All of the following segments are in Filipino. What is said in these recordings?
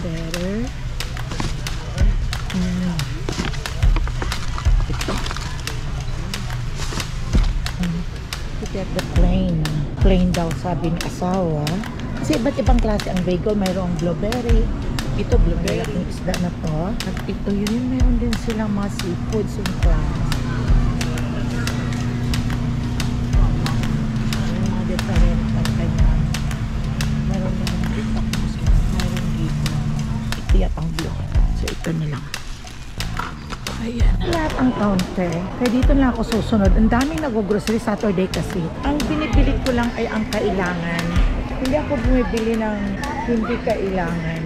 better. Ito. Look at the plain. Plain daw sabi ni asawa. Kasi iba't ibang klase ang bagel. Mayroong blueberry. Ito blueberry. Yung isda na to. At ito yun. Mayroon din silang mga seafoods yung class. Mga different ang kanya. Mayroon naman dito. Mayroon dito. Ito yatang blue. So ito na lang. Ayan. Lahat ang counter. Kaya dito lang ako susunod. Ang daming nag-grocery Saturday kasi. Ang binibili ko lang ay ang kailangan. Hindi ako bumibili ng hindi kailangan.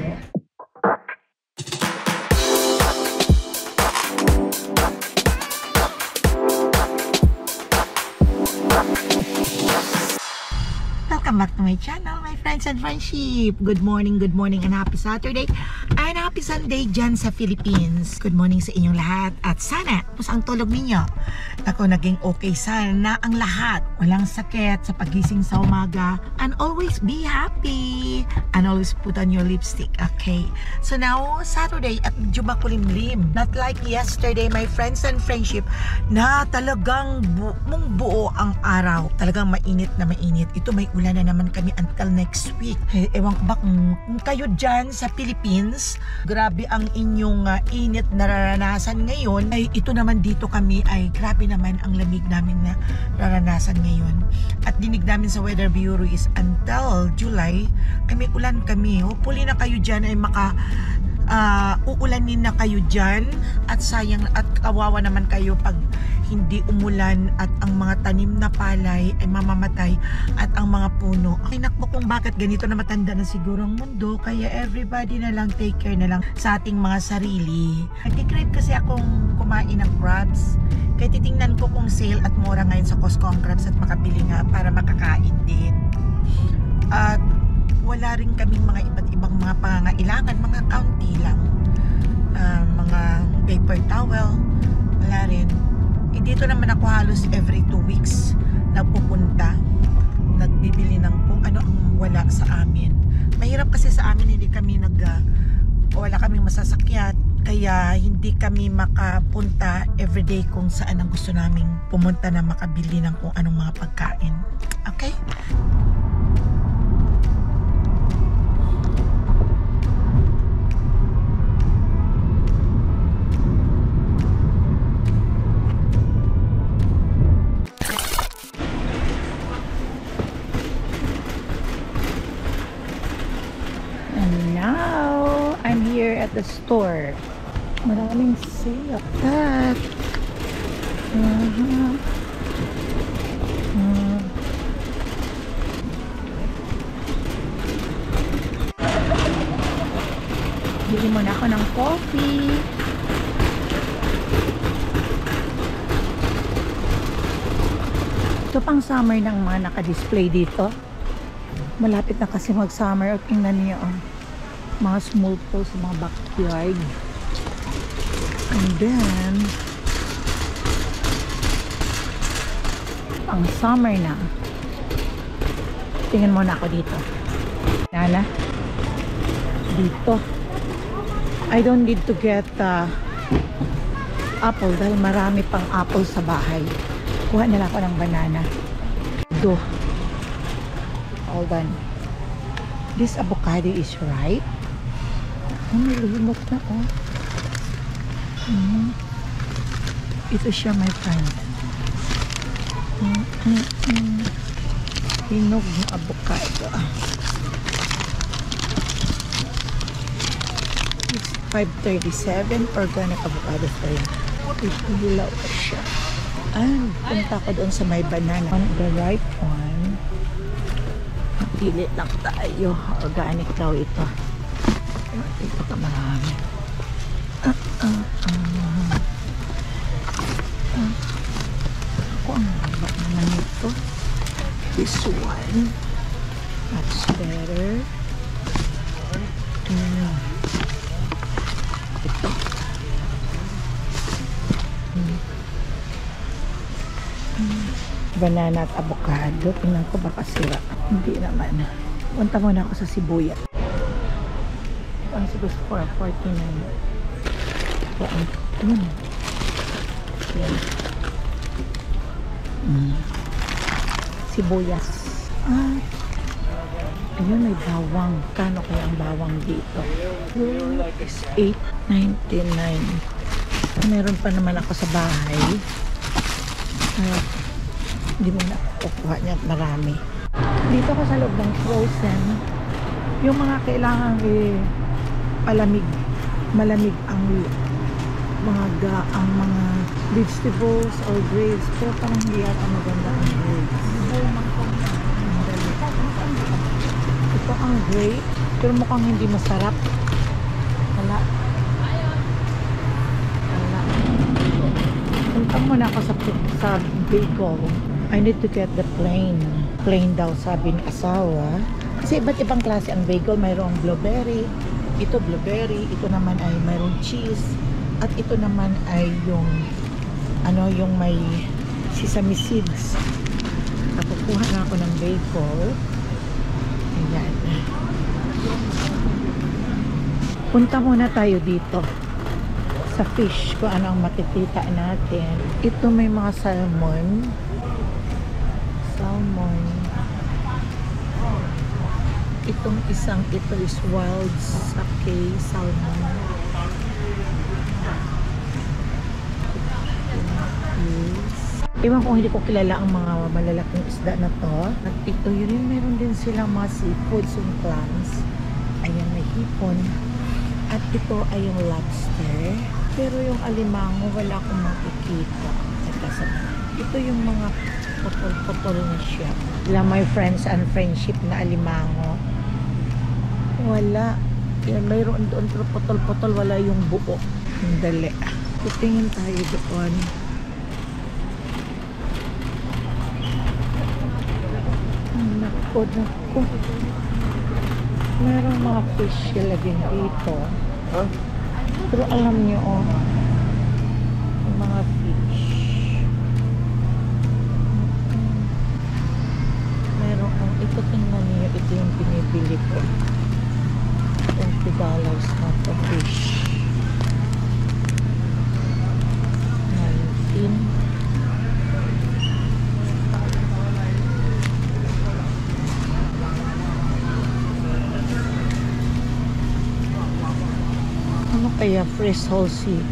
Welcome back to my channel, my friends and friendship. Good morning and happy Saturday and happy Sunday dyan sa Philippines. Good morning sa inyong lahat at sana tapos ang tulog ninyo. Ako naging okay sana ang lahat. Walang sakit sa pagising sa umaga and always be happy and always put on your lipstick, okay? So now, Saturday at medyo makulimlim. Not like yesterday, my friends and friendship, na talagang buo ang araw. Talagang mainit na mainit. Ito may ulan na naman kami until next week. Ewan ko ba kung kayo dyan sa Philippines, grabe ang inyong init na naranasan ngayon. Ay ito naman dito kami ay grabe naman ang lamig namin na naranasan ngayon. At dinig namin sa Weather Bureau is until July ay may ulan kami. Hopefully na kayo dyan ay uulanin na kayo dyan at sayang at kawawa naman kayo pag hindi umulan at ang mga tanim na palay ay mamamatay at ang mga puno. Ay nakbo kung bakit ganito na matanda na siguro ang mundo, kaya everybody na lang take care na lang sa ating mga sarili. Nag-crave kasi akong kumain ng crabs. Kaya titingnan ko kung sale at mura ngayon sa Costco ang crabs at makabili nga para makakain din. At wala rin kaming mga iba't ibang mga pangangailangan, mga county lang. Mga paper towel, wala rin. Dito naman ako halos every 2 weeks nagpupunta, nagbibili ng kung ano ang wala sa amin. Mahirap kasi sa amin, hindi kami wala kaming masasakyan, kaya hindi kami makapunta everyday kung saan ang gusto naming pumunta na makabili ng kung anong mga pagkain. Okay? At the store. Maraming sale. That. Bili muna ako ng coffee. Ito pang summer ng mga naka-display dito. Malapit na kasi mag-summer. O tingnan niyo. Mga small poles sa mga backyard. And then ang summer na. Tingnan muna ako dito. Nala dito I don't need to get apple dahil marami pang apple sa bahay. Kuha na lang ako ng banana. Hold on. This avocado is ripe. Nilulunok na Ito siya, my friend. Hinog ng avocado. It's 5.37 organic avocado for you. Hilaw pa siya. Punta ko doon sa may banana. The ripe one. Pili lang tayo. Organic daw ito. Ito ka marami. Ako ang haba naman ito. This one. That's better. Ito. Banana at avocado. Tingnan ko baka sira. Hindi naman. Punta muna ako sa sibuyas. ang siguro 449. Yun. Yan. Sibuyas. Ayun, may bawang. Kano kaya ang bawang dito? Is 8.99. Meron pa naman ako sa bahay. Hindi mo na kukuha niya at marami. Dito ko sa loob ng frozen. Yung mga kailangan palamig. Malamig ang mga vegetables or grapes. Pero parang hindi yata maganda ang grapes. Ito ang grape. Pero mukhang hindi masarap. Wala. Punta muna ako sa bagel. I need to get the plain. Plain daw sabi ni asawa. Kasi iba't ibang klase ang bagel. Mayroong blueberry. Ito blueberry. Ito naman ay mayroong cheese. At ito naman ay yung yung may sesame seeds. Nakukuha na ako ng bagel. Ayan. Punta muna tayo dito sa fish kung ano ang makikita natin. Ito may mga salmon. Itong isang ito is wild sake salmon. Ewan kung hindi ko kilala ang mga malalaking isda na to. At ito yun, meron din silang mga seafoods, yung clams. Ayan, may hipon. At ito ay yung lobster. Pero yung alimango, wala akong makikita. Ito yung mga potol-potol na siya. Wala my friends and friendship na alimango. Wala. Yan, mayroon doon pero potol-potol, wala yung buo. Dali. Titingin tayo doon. Naku. Merong mga fish sila din dito. Pero alam niyo, yung mga fish. Merong, ito tingnan niyo, ito yung pinibili ko. $20 na to fish. 19. Ano kaya fresh whole sea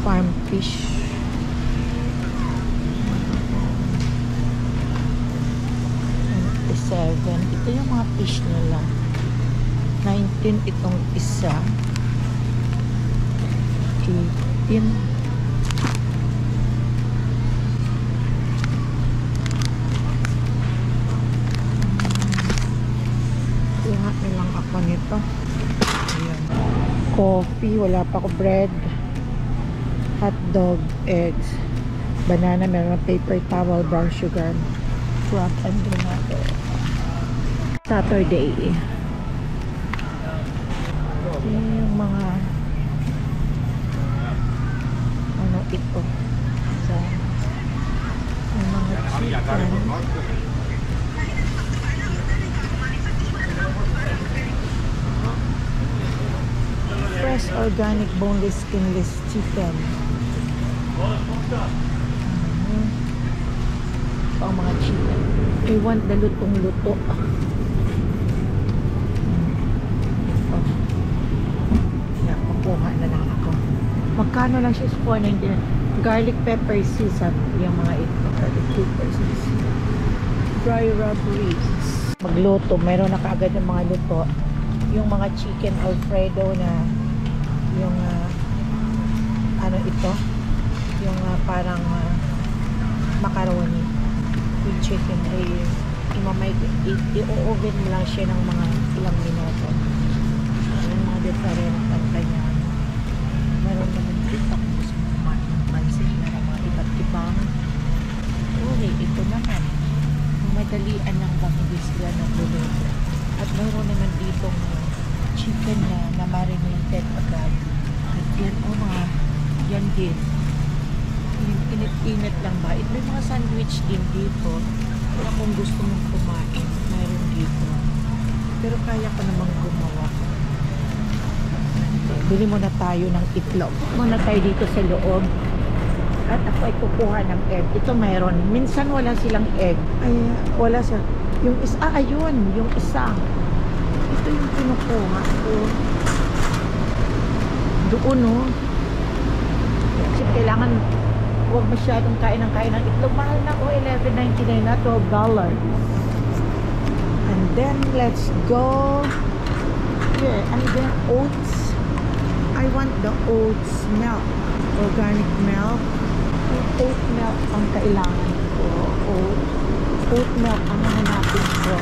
farm fish? Ito yung mga fish nila. 19 itong isa. 18. Kuha nilang ako nito. Ayan. Coffee, wala pa ako. Bread, hot dog, eggs, banana, meron paper towel, brown sugar, wrap and tomato. Saturday. Yung mga ano ito sa yung mga chicken. Fresh organic boneless skinless chicken. Ito ang mga chicken. I want the lutong-luto. Ito. Yan, makuha na lang ako. Magkano lang siya? $4.99. Garlic pepper season. Yung mga ito. Garlic pepper season. Dry rub ribs. Magluto. Mayroon na kaagad ng mga luto. Yung mga chicken alfredo na yung ano ito yung parang macaroni with chicken ay i-oven mo lang siya ng mga ilang minuto. Yung mga different ang kanya. Meron naman dito kung gusto mo kumain ng pansit na mga iba't ibang ito naman madalian lang bang hindi sila nagluluto. At meron naman dito chicken na marinated agad. At yan yan din. Init-init lang ba? May mga sandwich din dito. Kaya kung gusto mong kumain, meron dito. Pero kaya ko namang gumawa. Bili muna tayo ng itlog. Muna tayo dito sa loob. At ako ay kukuha ng egg. Ito mayroon. Minsan wala silang egg. Ay, wala siya. Yung isa, ayun. Yung isa. Ito yung kinukuha ko. Doon, no? Kasi kailangan huwag masyadong kain ng itlog. Mahal na ko. $11.99 na. $12. And then, let's go. Here. And then, oats. I want the oats milk. Organic milk. Oat milk ang kailangan ko. Oat milk ang hanapin ko.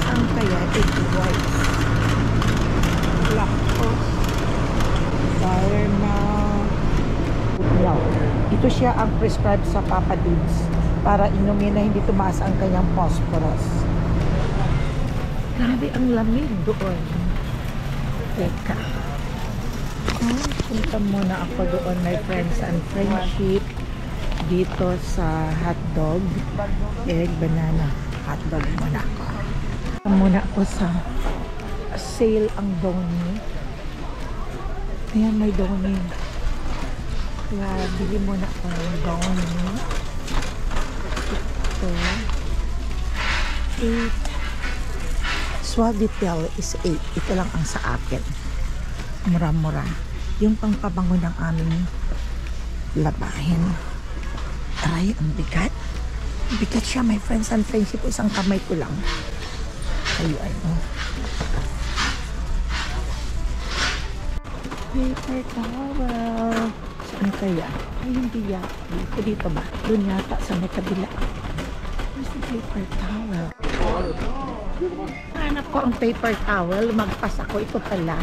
Saan kaya? Egg whites. Lactose. Sour milk. Oat milk. Ito siya ang prescribed sa Papa Dudes para inumin na hindi tumaas ang kanyang phosphorus. Grabe ang lamig doon. Teka. Punta muna ako doon, my friends and friendship, dito sa hotdog, egg, banana, hotdog muna ako. Punta muna ako sa sale ang donut. Ayan, may donut. Kaya bili muna ako ng donut. Ito 8. Suavitel is 8. Ito lang ang sa akin. Mura-mura. Yung pangpabango ng aming labahin. Aray, ang bigat. Bigat siya, my friends and friendship. Isang kamay ko lang. Ayun. Paper towel. Saan kaya? Ay, hindi yata. Dito ba? Doon yata sa may kabila. Where's the paper towel? Hanap ko ang paper towel. Magpas ako. Ito pala.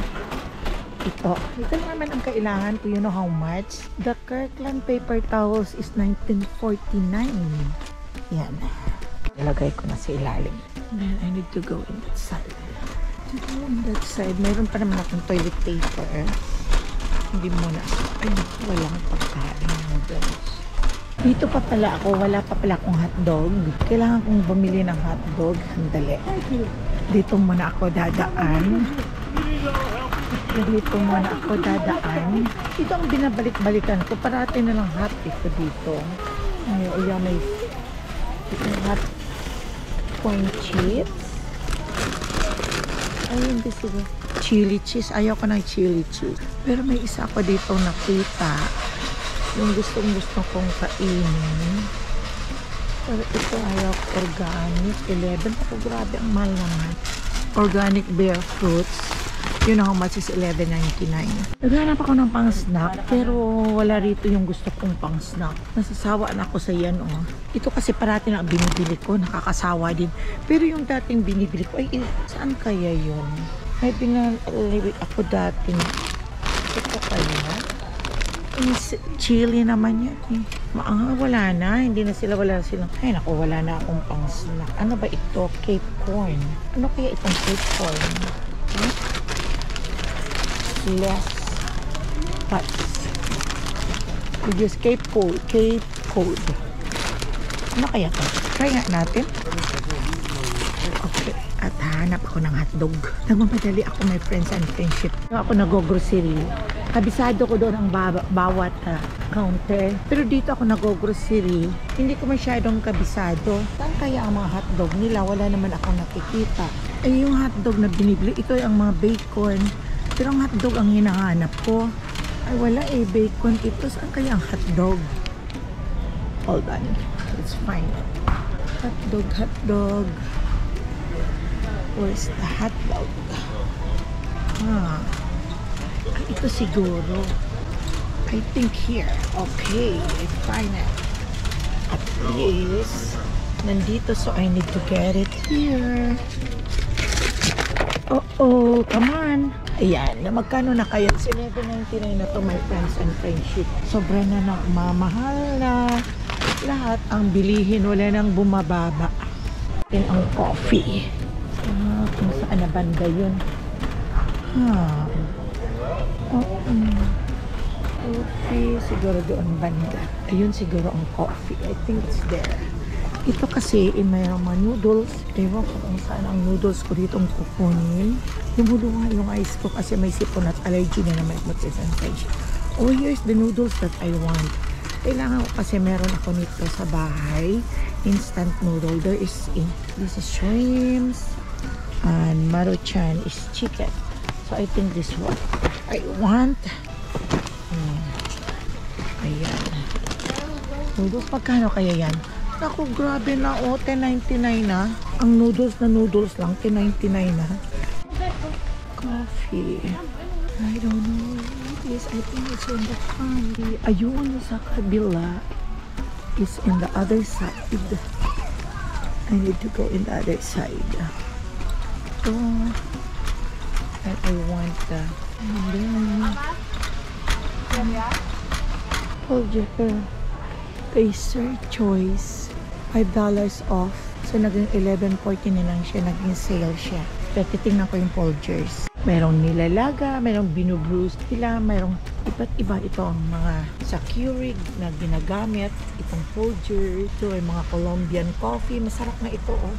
Ito naman ang kailangan ko. You know how much? The Kirkland paper towels is $19.49. Yan. Ilagay ko na sa ilalim. And then I need to go in that side. To go in that side. Mayroon pa naman akong toilet paper. Hindi muna. Ay, walang pagkain. Dito pa pala ako. Wala pa pala akong hotdog. Kailangan kong bumili ng hotdog. Handali. Dito muna ako dadaan. Dito muna ako dadaan. Ito ang binabalik-balikan ko. Parati na lang hot ito dito. Ayan, may hot corn chips. Ayun, this is chili cheese. Ayaw ko ng chili cheese. Pero may isa ako dito nakita. Yung gustong-gusto kong kainin. Pero ito ayaw ko organic. 11. Ako grabe ang mahal naman. Organic bear fruits. You know how much is $11.99. Naghanap ako ng pang-snack, pero wala rito yung gusto kong pang-snack. Nasasawa na ako sa yan, oh. Ito kasi parati na binibili ko, nakakasawa din. Pero yung dating binibili ko, ay, saan kaya yun? May binali ako dating. Ito kaya? Chili naman yan, eh. Wala na, hindi na sila, wala silang. Ay, naku, wala na akong pang-snack. Ano ba ito? Cape corn. Ano kaya itong cape corn? Less fats. Use Cape Cod. Ano kaya to? Try nga natin. Okay. At hanap ako ng hotdog. Nagmamadali ako, my friends and friendship. Ako nag-grocery. Kabisado ko doon ang bawat counter. Pero dito ako nag-grocery. Hindi ko masyadong kabisado. Saan kaya ang mga hotdog nila? Wala naman akong nakikita. Ay, yung hotdog na binibili, ito yung mga bacon. Pero ang hotdog ang hinahanap ko. Ay, wala eh. Bacon ito. Saan kaya ang hotdog? Hold on. Let's find it. Hotdog. Where's the hotdog? Ay, ito siguro. I think here. Okay. I find it. At least, nandito. So, I need to get it here. Oh, come on. Ayan, magkano na kaya? $11.99 na to, my friends and friendship. Sobra na mamahal na. Lahat ang bilihin, wala nang bumababa. Yan ang coffee. Kung saan na banda yun. Coffee, siguro doon banda. Ayun siguro ang coffee. I think it's there. Ito kasi, mayroong mga noodles. Ewan ko kung saan ang noodles ko dito ang kukunin. Lumuluha yung ice ko kasi may sipon at allergy na naman ito sa sensation. Oh, here's the noodles that I want. Kailangan ko kasi meron ako nito sa bahay. Instant noodle. This is shrimps. And Maruchan is chicken. So, I think this one I want. Ayan. Noodles, pagkano kaya yan? Ako, grabe na. Oh, $10.99 na. Ang noodles na noodles lang, $10.99 na. Coffee. I don't know what it is. I think it's in the candy. Ayun, sa kabila. It's in the other side. I need to go in the other side. Oh. And I want the... Folger. Pacer choice. $5 off. So, naging $11.40 na lang siya. Naging sale siya. Pero titingnan ko yung Folgers. Merong nilalaga, merong binubruise nila, merong iba't iba. Ito ang mga sa Keurig na ginagamit. Itong Folgers. Ito ay mga Colombian coffee. Masarap na ito, oh.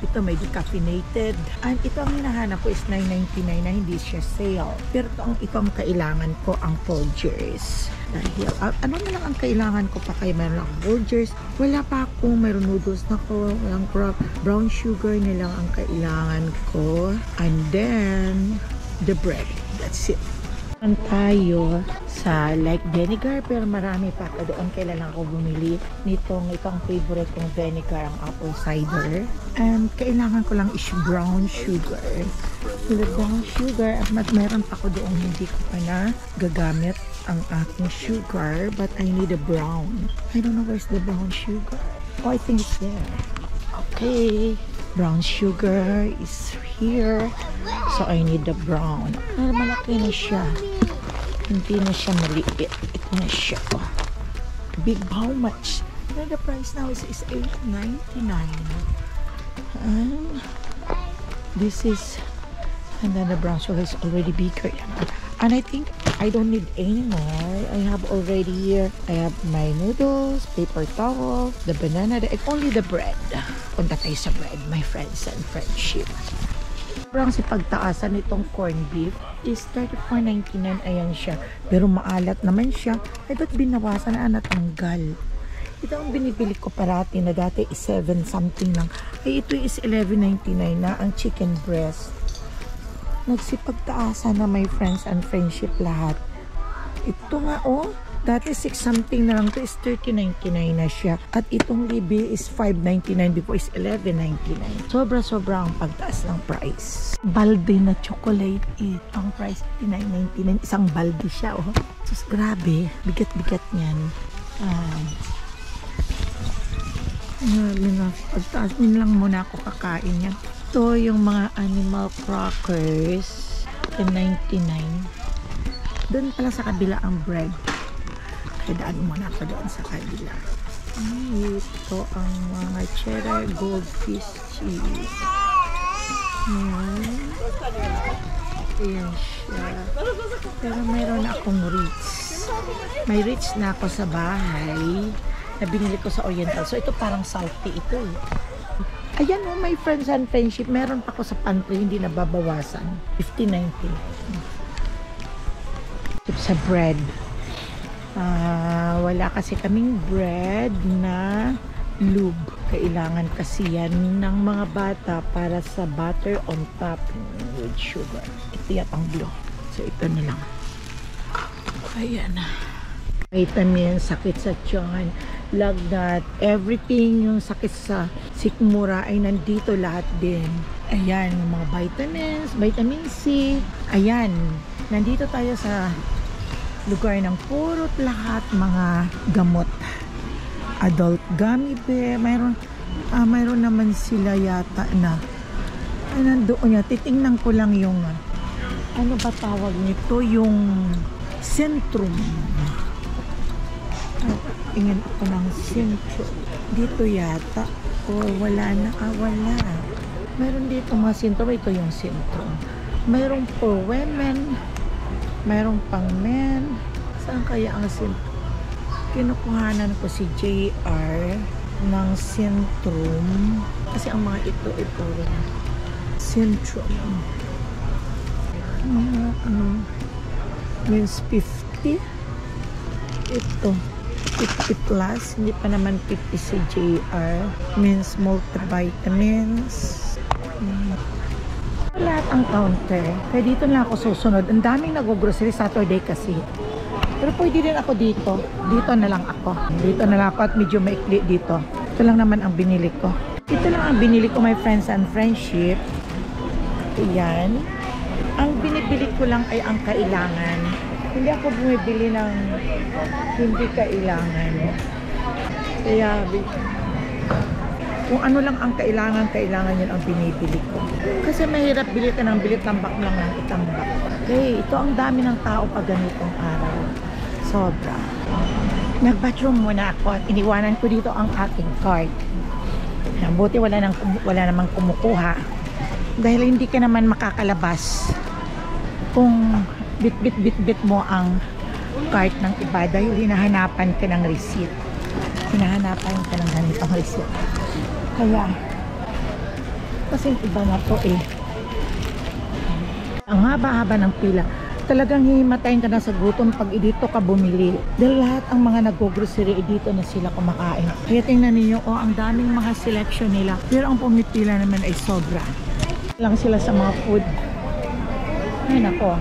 Ito may decaffeinated. And ito ang hinahanap ko is $9.99 na hindi siya sale. Pero ito ang kailangan ko, ang Folgers. Dahil, ano na lang ang kailangan ko pa kaya meron akong Folgers. Wala pa akong, meron noodles na ko, walang brown sugar na lang ang kailangan ko. And then, the bread. That's it. Tayo sa like vinegar pero marami pa ako doon. Kailan ako bumili nitong itong favorite kong vinegar, ang apple cider, and kailangan ko lang is brown sugar. The brown sugar at meron pa ako doon hindi ko pa na gagamit ang aking sugar, but I need a brown. I don't know where's the brown sugar. Oh, I think it's there. Okay, brown sugar is here, so I need the brown. Malaki na siya. Hindi na siya maliit. Ito na siya. Oh. Big, how much? The price now is $8.99. This is, and then the brown sugar is already bigger. And I think I don't need any more. I have already here. I have my noodles, paper towel, the banana, only the bread. Punta tayo sa bread, my friends and friendship. Sobrang si pagtaasan itong corned beef is $34.99. Ayan siya. Pero maalat naman siya. Ay, ba't binawasan na natanggal? Ito ang binibili ko parati na dati is 7 something lang. Ay, ito is $11.99 na ang chicken breast. Nagsipagtaasan na my friends and friendship lahat. Ito nga, oh. Dati 6 something na lang. Ito is $30.99 na siya. At itong libi is $5.99. Before is $11.99. Sobra-sobra ang pagtaas ng price. Balde na chocolate. Ang price $9.99. Isang balde siya, oh. Sus, grabe. Bigat-bigat niyan. Pagtaas din lang muna ako kakain yan. Ito yung mga animal crackers. $10.99. Doon pala sa kabila ang bread. Daan muna ako doon sa kabila. Ito ang mga cheddar goldfish cheese. Ayan siya. Pero mayroon akong Ritz. May Ritz na ako sa bahay na binili ko sa Oriental. So ito parang salty ito eh. Ayan oh, my friends and friendship. Meron pa ako sa pantry, hindi nababawasan. $15.99. Sa bread. Wala kasi kaming bread na lube. Kailangan kasi yan ng mga bata para sa butter on top with sugar. Ito yatang blue. So ito na lang. Ayan. Vitamin, sakit sa tiyan, lagnat, everything yung sakit sa sikmura ay nandito lahat din. Ayan, mga vitamins, vitamin C. Ayan, nandito tayo sa lugar ng purot lahat mga gamot. Adult gummy bear, mayroon naman sila yata na ay nandoon niya. Titingnan ko lang yung ano ba tawag nito, yung Centrum. Tingin ko ng Centrum dito yata o wala na, wala. Meron dito mga Centrum. Ito yung Centrum. Mayroon for women, mayroon pang men. Saan kaya ang Centrum? Kinukuhanan ko si JR. ng Centrum. Kasi ang mga ito ay puro Centrum. Means 50. Ito 50 plus, hindi pa naman 50 CJR. Means multivitamins. Lahat ang counter. Kaya dito na ako susunod. Ang daming nag-grocery Saturday kasi. Pero pwede din ako dito. Dito na lang ako. Dito na lang ako at medyo maikli dito. Ito lang naman ang binili ko. Ito lang ang binili ko, my friends and friendship. Ayan. Ang binibili ko lang ay ang kailangan. Hindi ako bumibili ng hindi kailangan. Kaya kung ano lang ang kailangan yun ang binibili ko. Kasi mahirap bili ka ng tambak lang ng itambak. Okay, ito ang dami ng tao pag ganitong araw. Sobra. Nag-bathroom muna ako at iniwanan ko dito ang aking card. Buti wala namang kumukuha. Dahil hindi ka naman makakalabas kung bit mo ang card ng iba dahil hinahanapan ka ng receipt. Hinahanapan ka ng ganitong receipt. Kaya, kasing iba na to eh. Ang haba-haba ng pila. Talagang hihimatayin ka na sa gutom pag dito ka bumili. Dahil lahat ang mga nag-grocery dito na sila kumakain. Kaya tingnan ninyo, ang daming mga selection nila. Pero ang pumipila naman ay sobra. Lang sila sa mga food. Ay nako.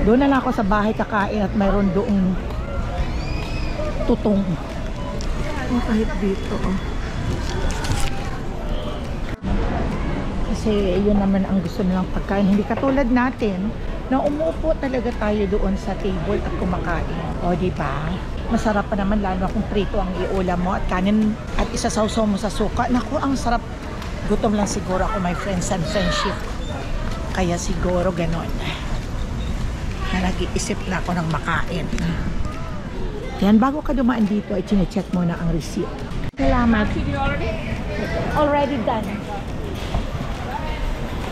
Doon na lang ako sa bahay kakain at mayroon doong tutong. Kahit dito Kasi yun naman ang gusto nilang pagkain. Hindi katulad natin na umupo talaga tayo doon sa table at kumakain. O diba? Masarap pa naman lalo kung prito ang iulam mo at kanin at isasawsaw mo sa suka. Naku, ang sarap. Gutom lang siguro ako, my friends and friendship. Kaya siguro ganon. Nag-iisip na ako ng makain. Yan, bago ka dumaan dito ay chinecheck mo na ang receipt. Salamat. Already done.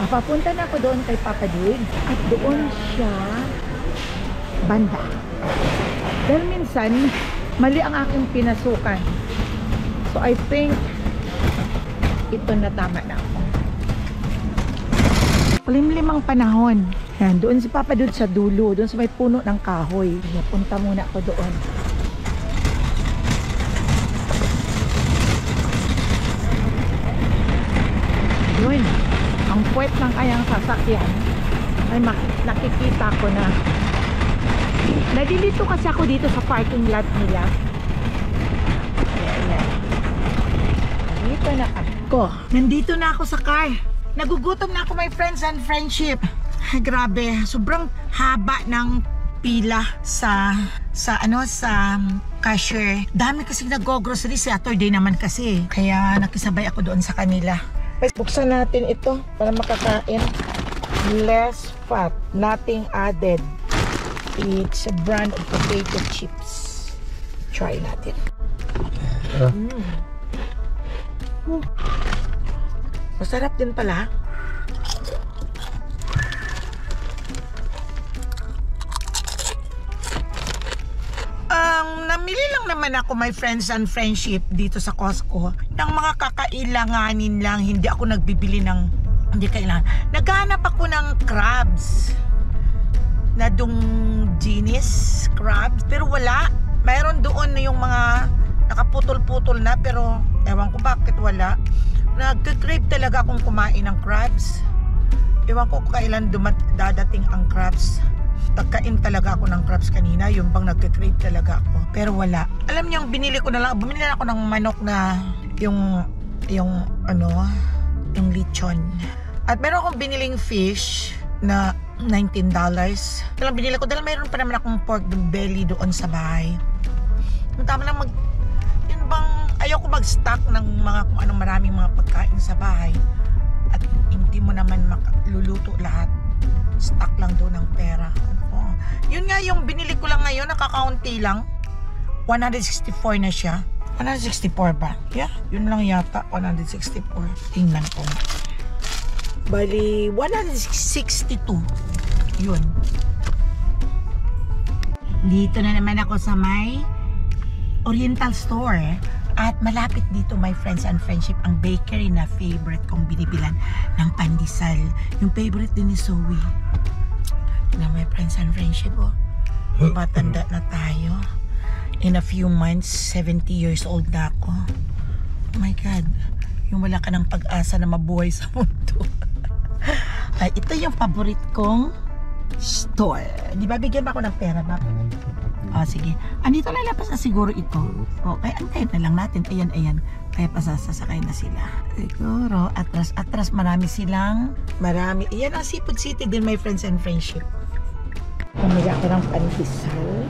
Papunta na ako doon kay Papa Duig at doon siya banda. Dahil minsan, mali ang aking pinasukan. So I think ito na tama na ako. Limlimang panahon. Yan, doon si Papa doon sa dulo, doon sa may puno ng kahoy. Punta muna ako doon. Yun, ang puwet ng kayang sasakyan ay nakikita ko na. Nandito kasi ako dito sa parking lot nila. Ayan. Dito na ako. Nandito na ako sa car. Nagugutom na ako, my friends and friendship. Ay, grabe, sobrang haba ng pila sa cashier. Dami kasi nag-grocery Saturday naman kasi. Kaya nakisabay ako doon sa kanila. Buksan natin ito para makakain. Less fat, nothing added. It's a brand of potato chips. Try natin. Masarap din pala. Namili lang naman ako, my friends and friendship, dito sa Costco ng mga kakailanganin lang. Hindi ako nagbibili ng hindi kailangan. Naghanap ako ng crabs na Dungeness crabs, pero wala. Mayroon doon na yung mga nakaputol-putol na, pero ewan ko bakit wala. Nagka-crave talaga akong kumain ng crabs. Ewan ko kailan dadating ang crabs. Nagkain talaga ako ng crabs kanina, yung bang nagka-crave talaga ako, pero wala. Alam niyo, bumili na ako ng manok na yung lechon. At meron akong biniling fish na $19. Talang binili ko dahil mayroon pa naman akong pork belly doon sa bahay. Tama lang yun bang ayaw ko mag-stock ng mga kung anong maraming mga pagkain sa bahay at hindi mo naman luluto lahat. Stock lang doon ng pera. Yun nga yung binili ko lang ngayon, nakakaunti lang. 164 na siya. 164 ba? Yeah, yun lang yata. 164. Tingnan ko. Bali, 162. Yun. Dito na naman ako sa may Oriental Store. At malapit dito, my friends and friendship, ang bakery na favorite kong binibilan ng pandesal. Yung favorite din ni Zoe. Na my friends and friendship, oh. Matanda na tayo. In a few months, 70 years old na ako. Oh my God. Yung wala ka ng pag-asa na mabuhay sa mundo. Ay, ito yung favorite kong store. Di ba, bigyan ba ako ng pera, ba? Oh, sige. Andito lalabas na siguro ito. Okay, antayin na lang natin. Ayan, ayan. Kaya pasasasakay na sila. Siguro, atras marami silang. Marami. Iyan ang Seafood City din, my friends and friendship. Pumili ako ng pandesal.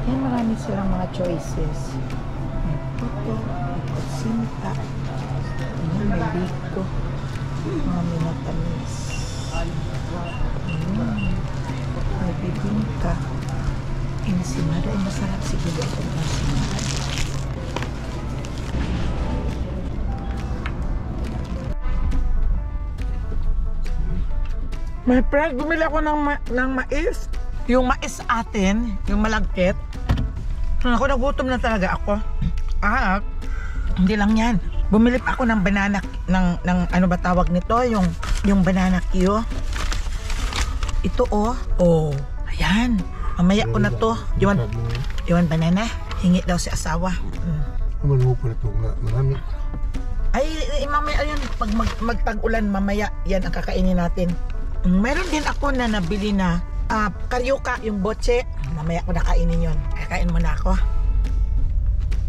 Ayan, marami silang mga choices. May puto, may kusinta. Ayan, may biko. Mga minatamis. May bibingka. Ensimada. Ay, masarap siguro itong ensimada. My friend, bumili ako ng mais. Yung mais atin, yung malagkit. Ako, nagutom na talaga ako. Hindi lang yan. Bumili pa ako ng banana, ng ano ba tawag nito? Yung banana Q. Ito, oh. Ayan. Mamaya ko na to. You want banana? Hingi daw si asawa. Kumano ko na ito nga. Marami. Ay, mamaya yun. Pag magtag-ulan, mamaya yan ang kakainin natin. Meron din ako na nabili na karyuka, yung botse. Mamaya ko nakainin yun. Kakain mo na ako.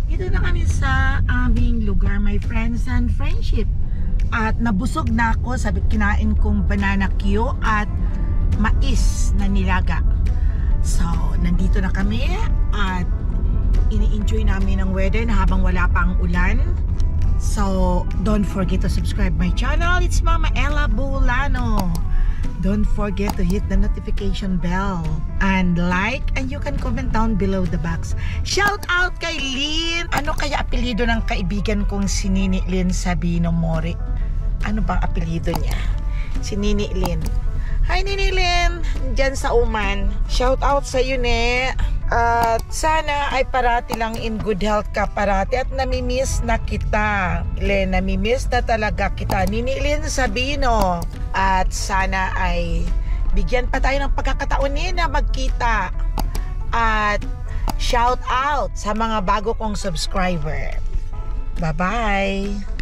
Dito na kami sa aming lugar, my friends and friendship. At nabusog na ako. Sabi, kinain kong banana Q at mais na nilaga. So, nandito na kami at ini-enjoy namin ang weather na habang wala pa ang ulan. So, don't forget to subscribe my channel. It's Mama Ella Bulano. Don't forget to hit the notification bell and like, and you can comment down below the box. Shout out kay Lynn! Ano kaya apelido ng kaibigan kong si Nini Lynn Sabino Mori? Ano bang apelido niya? Si Nini Lynn. Hi Nini Lynn! Diyan sa Uman. Shout out sa iyo, ne. At sana ay parati lang in good health ka parati at namimiss na kita. Namimiss na talaga kita. Nini Lynn Sabino. At sana ay bigyan pa tayo ng pagkakataon na magkita. At shout out sa mga bago kong subscriber. Bye-bye!